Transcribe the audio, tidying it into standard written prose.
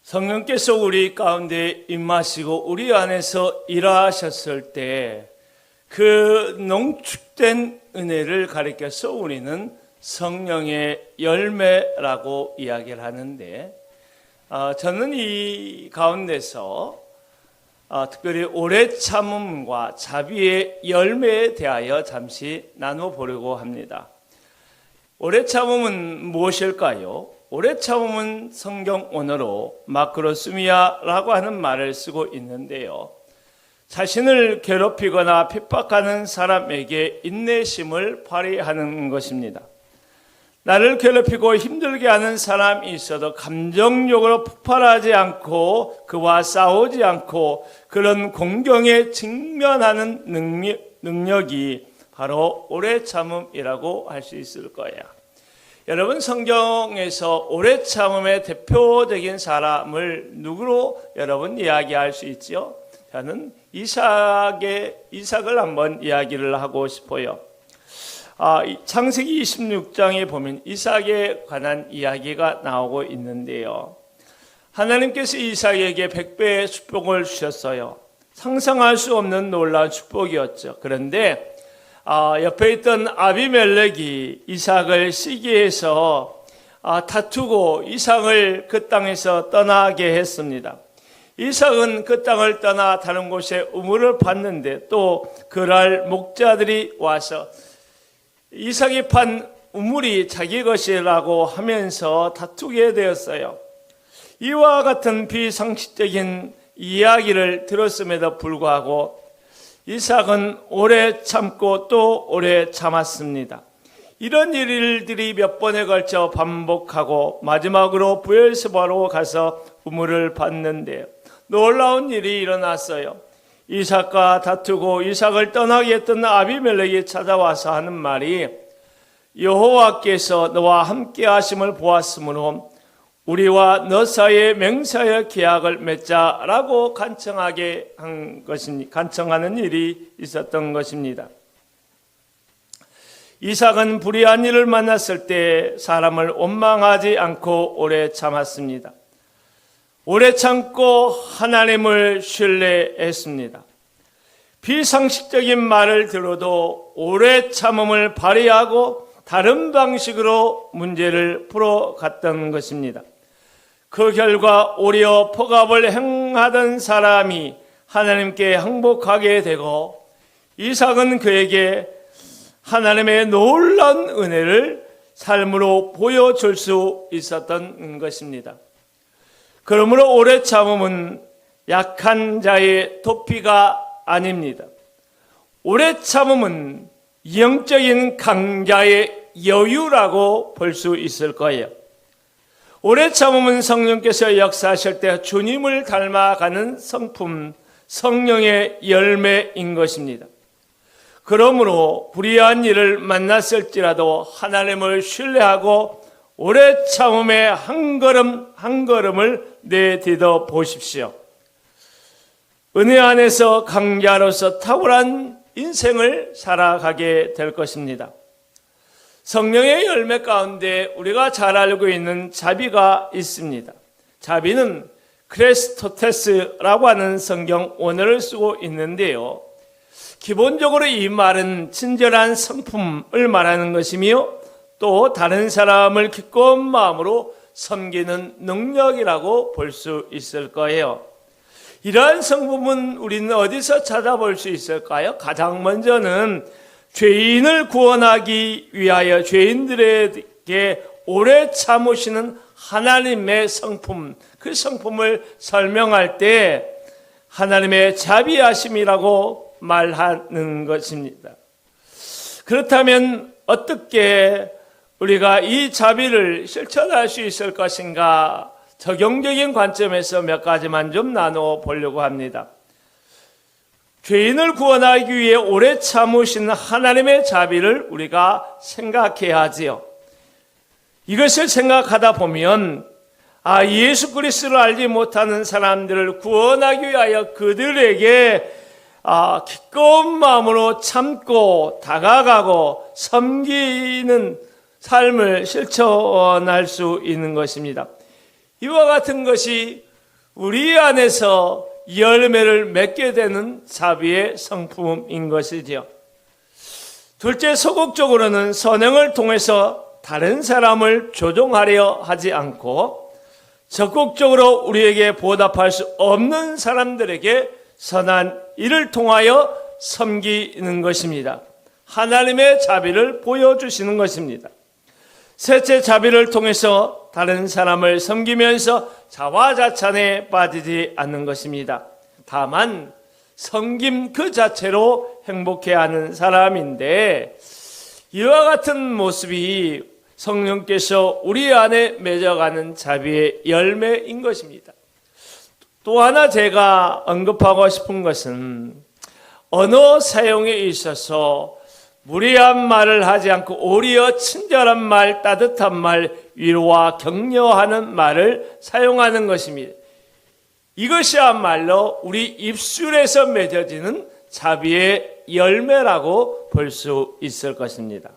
성령께서 우리 가운데 임하시고 우리 안에서 일하셨을 때 그 농축된 은혜를 가리켜서 우리는 성령의 열매라고 이야기를 하는데, 저는 이 가운데서 특별히 오래 참음과 자비의 열매에 대하여 잠시 나눠보려고 합니다. 오래 참음은 무엇일까요? 오래 참음은 성경 언어로 마크로스미아라고 하는 말을 쓰고 있는데요, 자신을 괴롭히거나 핍박하는 사람에게 인내심을 발휘하는 것입니다. 나를 괴롭히고 힘들게 하는 사람이 있어도 감정적으로 폭발하지 않고 그와 싸우지 않고 그런 공경에 직면하는 능력이 바로 오래 참음이라고 할 수 있을 거예요. 여러분, 성경에서 오래 참음의 대표적인 사람을 누구로 여러분 이야기할 수 있죠? 저는 이삭을 한번 이야기를 하고 싶어요. 창세기 26장에 보면 이삭에 관한 이야기가 나오고 있는데요, 하나님께서 이삭에게 100배의 축복을 주셨어요. 상상할 수 없는 놀라운 축복이었죠. 그런데 옆에 있던 아비멜렉이 이삭을 시기해서 다투고 이삭을 그 땅에서 떠나게 했습니다. 이삭은 그 땅을 떠나 다른 곳에 우물을 팠는데 또 그날 목자들이 와서 이삭이 판 우물이 자기 것이라고 하면서 다투게 되었어요. 이와 같은 비상식적인 이야기를 들었음에도 불구하고 이삭은 오래 참고 또 오래 참았습니다. 이런 일들이 몇 번에 걸쳐 반복하고 마지막으로 브엘세바로 가서 우물을 팠는데요, 놀라운 일이 일어났어요. 이삭과 다투고 이삭을 떠나게 했던 아비멜렉이 찾아와서 하는 말이, 여호와께서 너와 함께 하심을 보았으므로 우리와 너 사이에 맹세하여 계약을 맺자라고 간청하는 일이 있었던 것입니다. 이삭은 불의한 일을 만났을 때 사람을 원망하지 않고 오래 참았습니다. 오래 참고 하나님을 신뢰했습니다. 비상식적인 말을 들어도 오래 참음을 발휘하고 다른 방식으로 문제를 풀어갔던 것입니다. 그 결과 오히려 폭압을 행하던 사람이 하나님께 항복하게 되고, 이삭은 그에게 하나님의 놀라운 은혜를 삶으로 보여줄 수 있었던 것입니다. 그러므로 오래 참음은 약한 자의 도피가 아닙니다. 오래 참음은 영적인 강자의 여유라고 볼 수 있을 거예요. 오래 참음은 성령께서 역사하실 때 주님을 닮아가는 성품, 성령의 열매인 것입니다. 그러므로 불의한 일을 만났을지라도 하나님을 신뢰하고 오래 참음의 한 걸음 한 걸음을 내딛어 보십시오. 은혜 안에서 강자로서 탁월한 인생을 살아가게 될 것입니다. 성령의 열매 가운데 우리가 잘 알고 있는 자비가 있습니다. 자비는 크레스토테스라고 하는 성경 원어를 쓰고 있는데요, 기본적으로 이 말은 친절한 성품을 말하는 것이며 또 다른 사람을 기꺼운 마음으로 섬기는 능력이라고 볼 수 있을 거예요. 이러한 성품은 우리는 어디서 찾아볼 수 있을까요? 가장 먼저는 죄인을 구원하기 위하여 죄인들에게 오래 참으시는 하나님의 성품, 그 성품을 설명할 때 하나님의 자비하심이라고 말하는 것입니다. 그렇다면 어떻게 우리가 이 자비를 실천할 수 있을 것인가, 적용적인 관점에서 몇 가지만 좀 나눠 보려고 합니다. 죄인을 구원하기 위해 오래 참으시는 하나님의 자비를 우리가 생각해야 하지요. 이것을 생각하다 보면 예수 그리스도를 알지 못하는 사람들을 구원하기 위하여 그들에게 기꺼운 마음으로 참고 다가가고 섬기는 삶을 실천할 수 있는 것입니다. 이와 같은 것이 우리 안에서 열매를 맺게 되는 자비의 성품인 것이지요. 둘째, 소극적으로는 선행을 통해서 다른 사람을 조종하려 하지 않고 적극적으로 우리에게 보답할 수 없는 사람들에게 선한 일을 통하여 섬기는 것입니다. 하나님의 자비를 보여주시는 것입니다. 셋째, 자비를 통해서 다른 사람을 섬기면서 자화자찬에 빠지지 않는 것입니다. 다만 섬김 그 자체로 행복해하는 사람인데, 이와 같은 모습이 성령께서 우리 안에 맺어가는 자비의 열매인 것입니다. 또 하나 제가 언급하고 싶은 것은, 언어 사용에 있어서 무례한 말을 하지 않고 오히려 친절한 말, 따뜻한 말, 위로와 격려하는 말을 사용하는 것입니다. 이것이야말로 우리 입술에서 맺어지는 자비의 열매라고 볼 수 있을 것입니다.